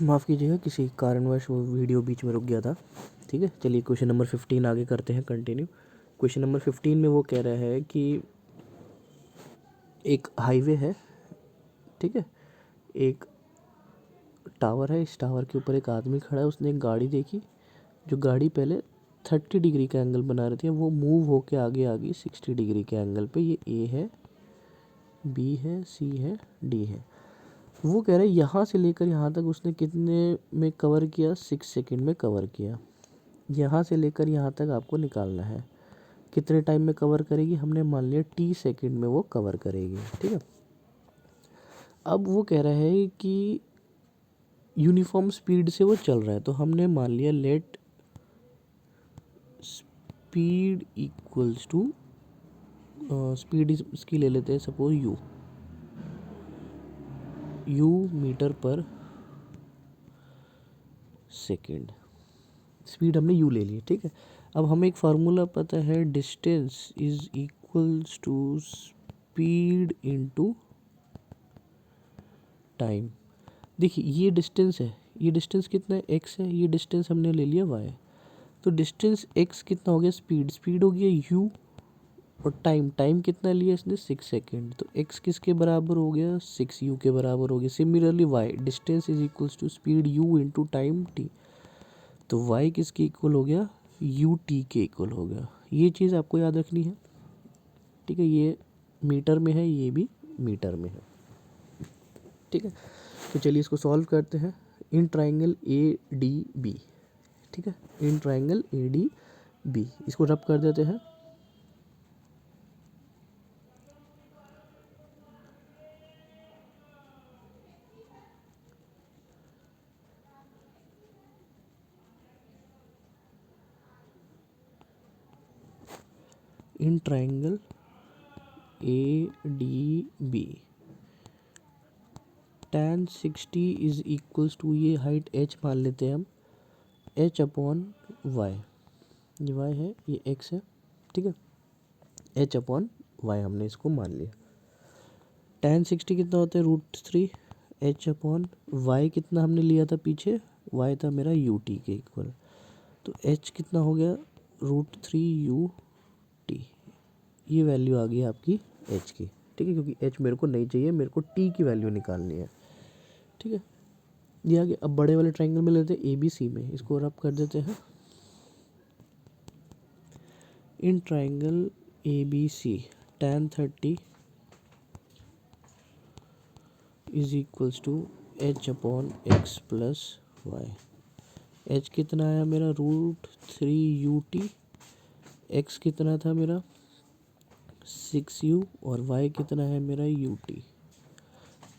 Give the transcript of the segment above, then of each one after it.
माफ़ कीजिएगा, किसी कारणवश वो वीडियो बीच में रुक गया था। ठीक है, चलिए क्वेश्चन नंबर 15 आगे करते हैं कंटिन्यू। क्वेश्चन नंबर 15 में वो कह रहा है कि एक हाईवे है, ठीक है, एक टावर है, इस टावर के ऊपर एक आदमी खड़ा है, उसने एक गाड़ी देखी, जो गाड़ी पहले 30 डिग्री का एंगल बना रही थी, वो मूव होके आगे आ गई 60 डिग्री के एंगल पे। ये ए है, बी है, सी है, डी है। वो कह रहा है यहाँ से लेकर यहाँ तक उसने कितने में कवर किया, 6 सेकंड में कवर किया। यहाँ से लेकर यहाँ तक आपको निकालना है, कितने टाइम में कवर करेगी, हमने मान लिया टी सेकंड में वो कवर करेगी। ठीक है, अब वो कह रहा है कि यूनिफॉर्म स्पीड से वो चल रहा है, तो हमने मान लिया let speed equals to, speed इसकी ले लेते हैं सपोज यू मीटर पर सेकेंड, स्पीड हमने यू ले ली। ठीक है, अब हमें एक फार्मूला पता है, distance is equals to speed into time. देखिए ये डिस्टेंस है, ये डिस्टेंस कितना है, एक्स है, ये डिस्टेंस हमने ले लिया वाई। तो डिस्टेंस एक्स कितना हो गया, स्पीड हो गया यू, और टाइम कितना लिया इसने, 6 सेकेंड। तो एक्स किसके बराबर हो गया, 6 यू के बराबर हो गया। Similarly y, distance is equals to speed u into time t. तो वाई किसके इक्वल हो गया, यू टी के इक्वल हो गया। ये चीज़ आपको याद रखनी है। ठीक है, ये मीटर में है, ये भी मीटर में है। ठीक है, तो चलिए इसको सॉल्व करते हैं। In triangle A D B, ठीक है, in triangle A D B, इसको रब कर देते हैं। In triangle A D B, tan 60 is equals to, ये हाइट h मान लेते हैं हम, h अपॉन वाई। ये y है, ये x है। ठीक है, h अपॉन वाई हमने इसको मान लिया। tan 60 कितना होता है, √3, h अपॉन वाई कितना हमने लिया था पीछे, y था मेरा यू टी के इक्वल। तो h कितना हो गया, √3 यू टी। ये वैल्यू आ गई आपकी h की। ठीक है, क्योंकि h मेरे को नहीं चाहिए, मेरे को t की वैल्यू निकालनी है। ठीक है, ये आगे। अब बड़े वाले ट्रायंगल में लेते हैं ए बी सी में, इसको रब कर देते हैं। In triangle A B C, tan 30 is equals to h upon x plus y. h कितना आया मेरा, √3 यू टी, एक्स कितना था मेरा 6 यू, और y कितना है मेरा यू टी।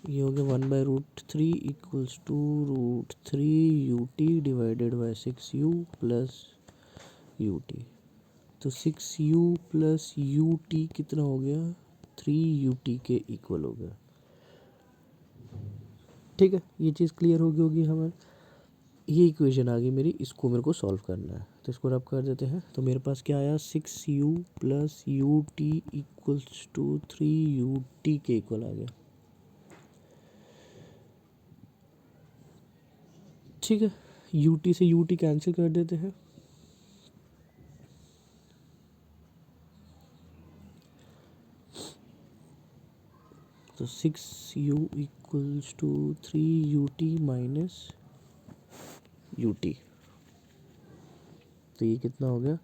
ये हो गया 1/√3 equals to √3 u t divided by 6 u plus u t. तो 6 यू प्लस यू टी कितना हो गया, 3 यू टी के इक्वल हो गया। ठीक है, ये चीज़ क्लियर होगी हमें। ये इक्वेशन आ गई मेरी, इसको मेरे को सॉल्व करना है, तो इसको रब कर देते हैं। तो मेरे पास क्या आया, 6 u plus u t equals to 3 u t के इक्वल आ गया। ठीक है, यू टी से यू टी कैंसिल कर देते हैं। तो 6 u equals to 3 u t minus u t. तो ये कितना हो गया,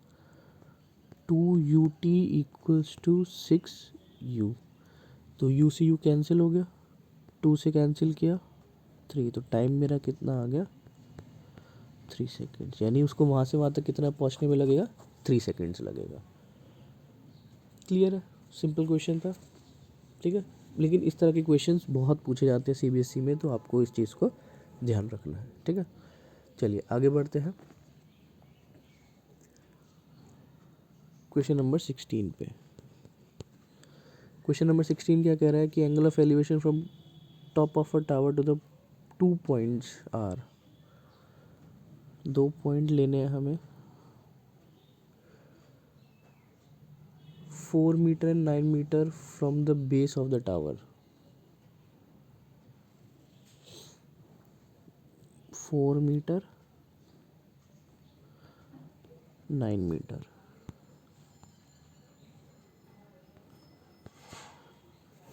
2 u t equals to 6 u. तो यू से यू कैंसिल हो गया, 2 से कैंसिल किया 3, तो टाइम मेरा कितना आ गया, 3 सेकेंड्स। यानी उसको वहाँ से वहाँ तक कितना पहुँचने में लगेगा, 3 सेकेंड्स लगेगा। क्लियर है, सिंपल क्वेश्चन था। ठीक है, लेकिन इस तरह के क्वेश्चंस बहुत पूछे जाते हैं सीबीएसई में, तो आपको इस चीज़ को ध्यान रखना है। ठीक है, चलिए आगे बढ़ते हैं क्वेश्चन नंबर 16 पे। क्वेश्चन नंबर 16 क्या कह रहा है कि angle of elevation from top of a tower to the 2 points are. 2 point लेने हैं हमें, 4 metre and 9 metre from the base of the tower. 4 metre 9 metre.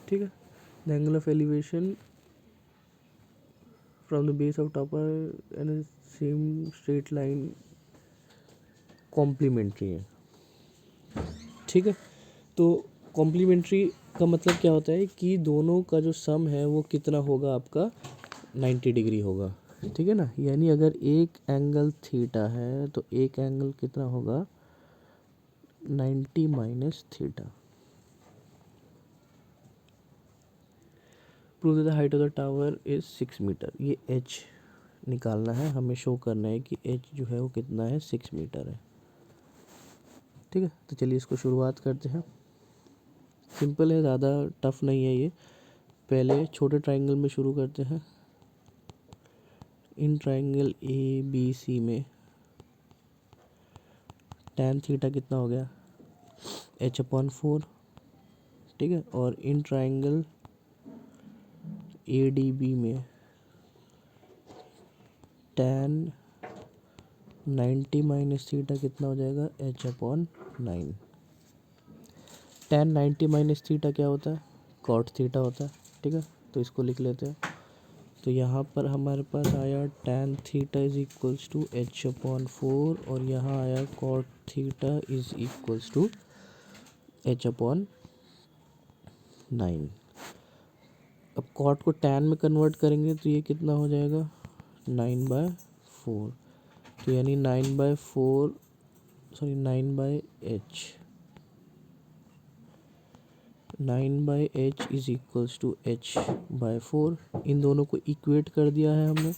ठीक है। The angle of elevation from the base of topper and same straight line complementary है। ठीक है। तो complementary का मतलब क्या होता है कि दोनों का जो सम है वो कितना होगा आपका 90 डिग्री होगा। ठीक है ना, यानी अगर एक एंगल थीटा है तो एक एंगल कितना होगा 90 minus theta. Prove the height of the tower is 6 metre. ये एच निकालना है, हमें शो करना है कि एच जो है वो कितना है 6 मीटर है। ठीक है, तो चलिए इसको शुरुआत करते हैं। सिंपल है, ज़्यादा टफ नहीं है ये। पहले छोटे ट्राइंगल में शुरू करते हैं। इन ट्राइंगल ए बी सी में tan थीटा कितना हो गया h/4। ठीक है, और in triangle A D B में tan 90 माइनस थीटा कितना हो जाएगा h/9। tan 90 माइनस थीटा क्या होता है cot थीटा होता है। ठीक है, तो इसको लिख लेते हैं। तो यहाँ पर हमारे पास आया tan theta is equals to h/4 और यहाँ आया cot theta is equals to h/9। अब cot को tan में कन्वर्ट करेंगे तो ये कितना हो जाएगा 9/4। तो यानी 9/h 9/h is equals to h/4। इन दोनों को इक्वेट कर दिया है हमने,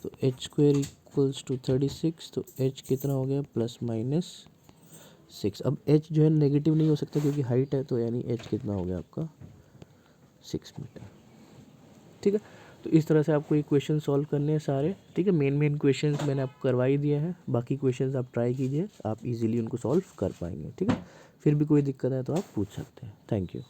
तो h² इक्वल्स टू 36। तो h कितना हो गया +/6। अब h जो है नेगेटिव नहीं हो सकता क्योंकि हाइट है, तो यानी h कितना हो गया आपका 6 मीटर। ठीक है, तो इस तरह से आपको ये क्वेश्चन सॉल्व करने हैं सारे। ठीक है, मेन क्वेश्चंस मैंने आपको करवा ही दिए हैं, बाकी क्वेश्चंस आप ट्राई कीजिए, आप इजीली उनको सॉल्व कर पाएंगे। ठीक है, फिर भी कोई दिक्कत है तो आप पूछ सकते हैं। Thank you.